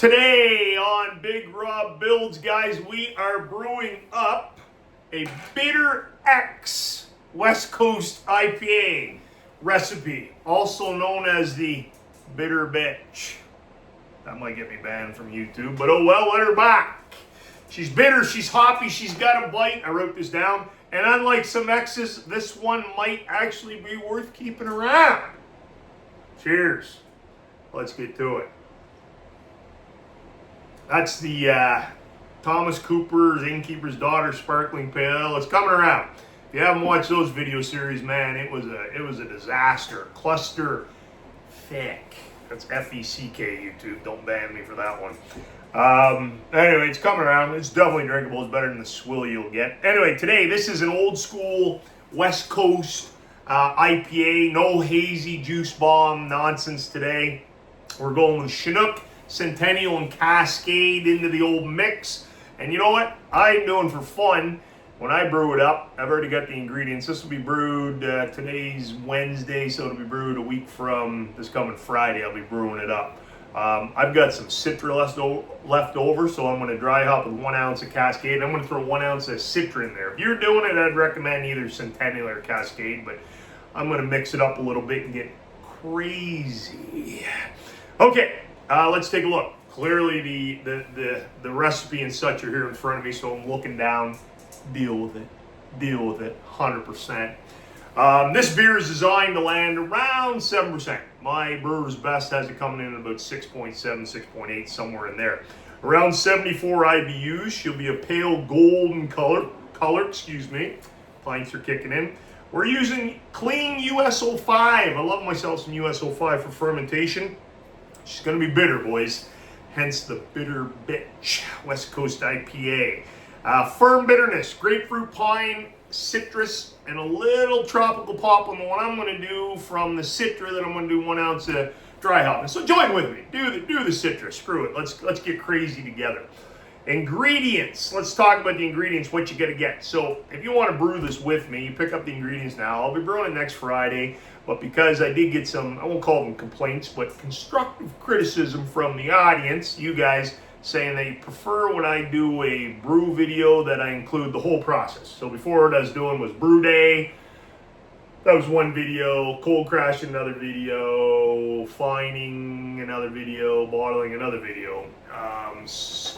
Today on Big Robb Builds, guys, we are brewing up a Bitter X West Coast IPA recipe, also known as the Bitter Bitch. That might get me banned from YouTube, but oh well, let her back. She's bitter, she's hoppy, she's got a bite. I wrote this down, and unlike some X's, this one might actually be worth keeping around. Cheers. Let's get to it. That's the Thomas Cooper's Innkeeper's Daughter Sparkling Pale. It's coming around. If you haven't watched those video series, man, it was a disaster. Cluster thick. That's F-E-C-K, YouTube. Don't ban me for that one. Anyway, it's coming around. It's definitely drinkable. It's better than the swill you'll get. Anyway, today, this is an old school West Coast IPA. No hazy juice bomb nonsense today. We're going with Chinook, Centennial, and Cascade into the old mix. And you know what I'm doing for fun when I brew it up? I've already got the ingredients. This will be brewed, today's Wednesday, so it'll be brewed a week from this coming Friday. I'll be brewing it up. I've got some Citra left over, so I'm going to dry hop with 1 ounce of Cascade. I'm going to throw 1 ounce of Citra in there. If you're doing it, I'd recommend either Centennial or Cascade, but I'm going to mix it up a little bit and get crazy. Okay. Let's take a look. Clearly the recipe and such are here in front of me, so I'm looking down. Deal with it, 100%. This beer is designed to land around 7%. My Brewer's Best has it coming in at about 6.7, 6.8, somewhere in there. Around 74 IBUs. She'll be a pale golden color, excuse me. Pints are kicking in. We're using clean US-05. I love myself some US-05 for fermentation. She's going to be bitter, boys. Hence the Bitter Bitch West Coast IPA. Firm bitterness, grapefruit, pine, citrus, and a little tropical pop on the one I'm going to do from the Citra that I'm going to do 1 ounce of dry hopping. So join with me. Do the Citra. Screw it. Let's get crazy together. Ingredients. Let's talk about the ingredients, what you got to get. So if you want to brew this with me, you pick up the ingredients now. I'll be brewing it next Friday. But because I did get some, I won't call them complaints, but constructive criticism from the audience, you guys, saying they prefer when I do a brew video that I include the whole process. So before what I was doing was brew day. That was one video, cold crash another video, fining another video, bottling another video,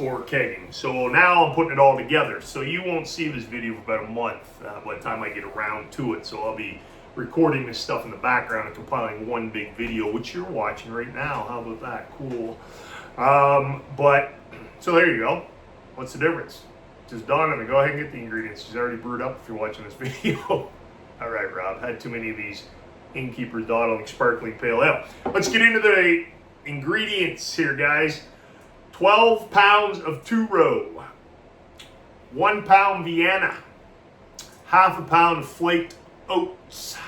or kegging. So now I'm putting it all together. So you won't see this video for about a month by the time I get around to it. So I'll be recording this stuff in the background and compiling one big video, which you're watching right now. How about that? Cool. So there you go. What's the difference? Just dawned on me. Go ahead and get the ingredients. She's already brewed up if you're watching this video. All right, Rob. Had too many of these Innkeeper's Daughter Sparkling Pale Ale. Let's get into the ingredients here, guys. 12 pounds of two-row. 1 pound Vienna. Half a pound of flaked oats.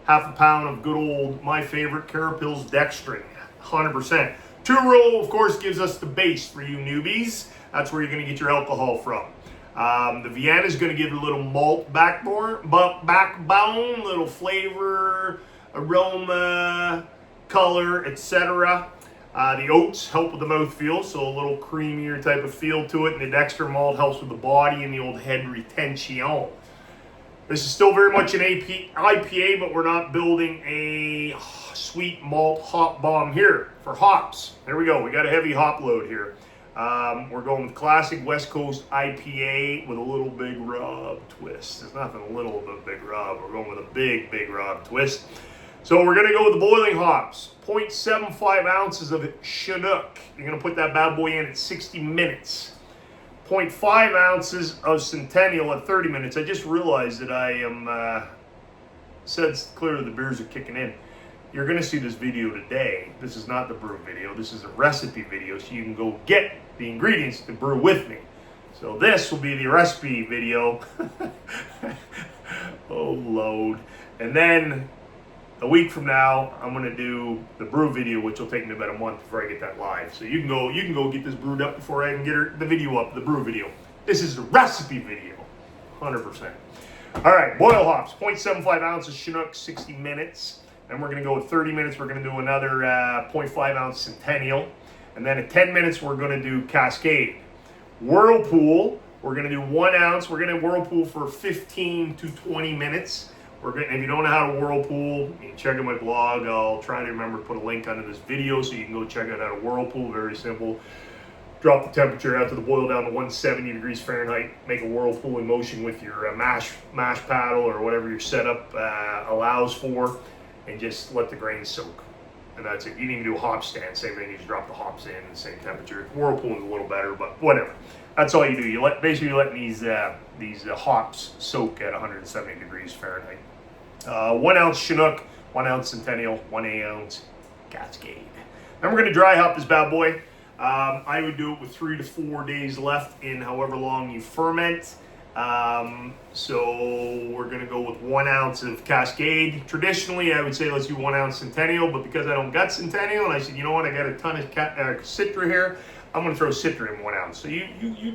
Half a pound of good old, my favorite, Carapils dextrin, 100%. Two-row, of course, gives us the base for you newbies. That's where you're going to get your alcohol from. The Vienna is going to give it a little malt backbone, little flavor, aroma, color, etc. The oats help with the mouthfeel, so a little creamier type of feel to it, and the dextrin malt helps with the body and the old head retention. This is still very much an IPA, but we're not building a sweet malt hop bomb here for hops. There we go. We got a heavy hop load here. We're going with classic West Coast IPA with a little Big Robb twist. There's nothing little about Big Robb. We're going with a big Robb twist. So we're going to go with the boiling hops. 0.75 ounces of Chinook. You're going to put that bad boy in at 60 minutes. 0.5 ounces of Centennial at 30 minutes. I just realized that I am, said clearly the beers are kicking in. You're going to see this video today. This is not the brew video. This is a recipe video, so you can go get the ingredients to brew with me. So this will be the recipe video. Oh, load. And then a week from now, I'm going to do the brew video, which will take me about a month before I get that live. So you can go get this brewed up before I can get the video up, the brew video. This is the recipe video, 100%. All right, boil hops, 0.75 ounces Chinook, 60 minutes. Then we're going to go with 30 minutes. We're going to do another 0.5 ounce Centennial. And then at 10 minutes, we're going to do Cascade. Whirlpool, we're going to do 1 ounce. We're going to whirlpool for 15 to 20 minutes. If you don't know how to whirlpool, you can check out my blog. I'll try to remember to put a link under this video so you can go check out how to whirlpool. Very simple. Drop the temperature out to the boil down to 170 degrees Fahrenheit. Make a whirlpooling motion with your mash paddle or whatever your setup allows for, and just let the grains soak. And that's it. You can even do a hop stand. Same thing. You just drop the hops in the same temperature. Whirlpooling is a little better, but whatever. That's all you do. You basically let these hops soak at 170 degrees Fahrenheit. 1 ounce Chinook, 1 ounce Centennial, 1 ounce Cascade. Then we're going to dry hop this bad boy. I would do it with 3 to 4 days left in however long you ferment. So we're going to go with 1 ounce of Cascade. Traditionally, I would say let's do 1 ounce Centennial, but because I don't got Centennial, and I said, you know what, I got a ton of Citra here, I'm going to throw Citra in 1 ounce. So you do you,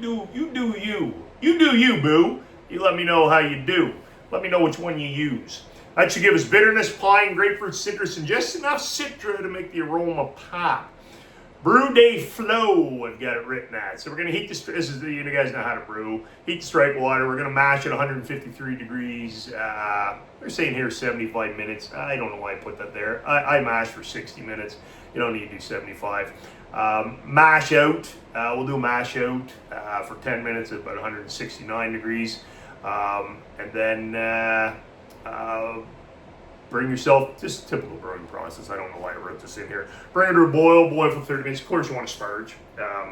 boo. You let me know how you do. Let me know which one you use. That should give us bitterness, pine, grapefruit, citrus, and just enough Citra to make the aroma pop. Brew day flow, I've got it written at. So we're going to heat you guys know how to brew. Heat the strike water. We're going to mash at 153 degrees. They're saying here 75 minutes. I don't know why I put that there. I mash for 60 minutes. You don't need to do 75. Mash out. We'll do mash out for 10 minutes at about 169 degrees. And then bring yourself, just typical brewing process. I don't know why I wrote this in here. Bring it to a boil for 30 minutes. Of course, you want to spurge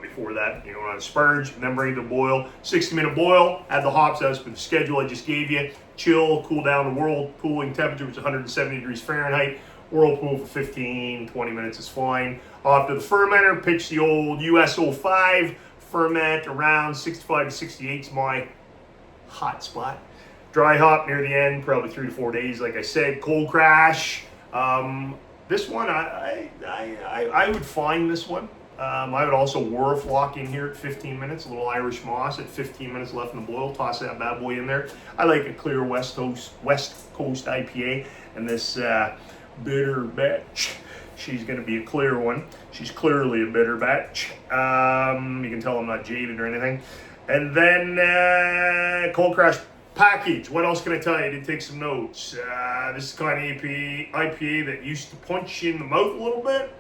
before that. You want to spurge and then bring it to a boil. 60-minute boil. Add the hops as per the schedule I just gave you. Chill, cool down. The whirlpooling temperature, which is 170 degrees Fahrenheit. Whirlpool for 15, 20 minutes is fine. Off to the fermenter. Pitch the old US-05. Ferment around 65 to 68 is my hot spot. Dry hop near the end, probably 3 to 4 days, like I said. Cold crash. This one, I would find this one. I would also Wurf lock in here at 15 minutes. A little Irish moss at 15 minutes left in the boil. Toss that bad boy in there. I like a clear West Coast IPA. And this bitter batch, she's going to be a clear one. She's clearly a bitter batch. You can tell I'm not jaded or anything. And then cold crash package. What else can I tell you? I did take some notes. This is the kind of IPA that used to punch you in the mouth a little bit.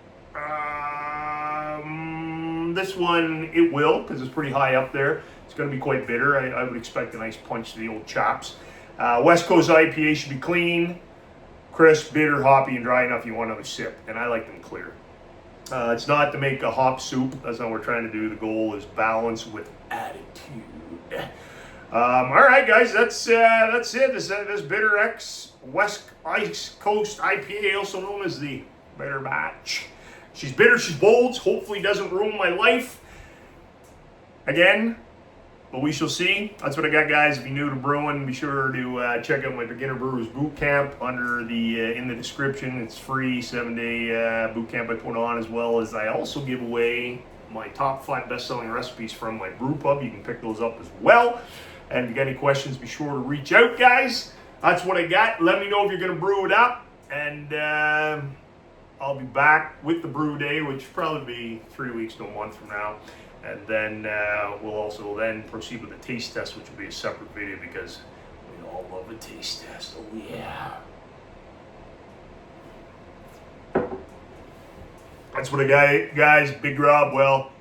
This one, it will, because it's pretty high up there. It's going to be quite bitter. I would expect a nice punch to the old chops. West Coast IPA should be clean, crisp, bitter, hoppy, and dry enough you want another sip. And I like them clear. It's not to make a hop soup. That's not what we're trying to do. The goal is balance with attitude. All right, guys, that's it. This Bitter X West Coast IPA, also known as the Bitter Batch. She's bitter, she's bold. Hopefully doesn't ruin my life again, but we shall see. That's what I got, guys. If you're new to brewing, be sure to check out my Beginner Brewers Bootcamp under in the description. It's free 7-day bootcamp I put on, as well as I also give away my top 5 best-selling recipes from my brew pub. You can pick those up as well. And if you got any questions, be sure to reach out, guys. That's what I got. Let me know if you're going to brew it up. And I'll be back with the brew day, which will probably be 3 weeks to a month from now. And then we'll also then proceed with the taste test, which will be a separate video because we all love a taste test. Oh, yeah. That's what I got, guys. Big Robb, well,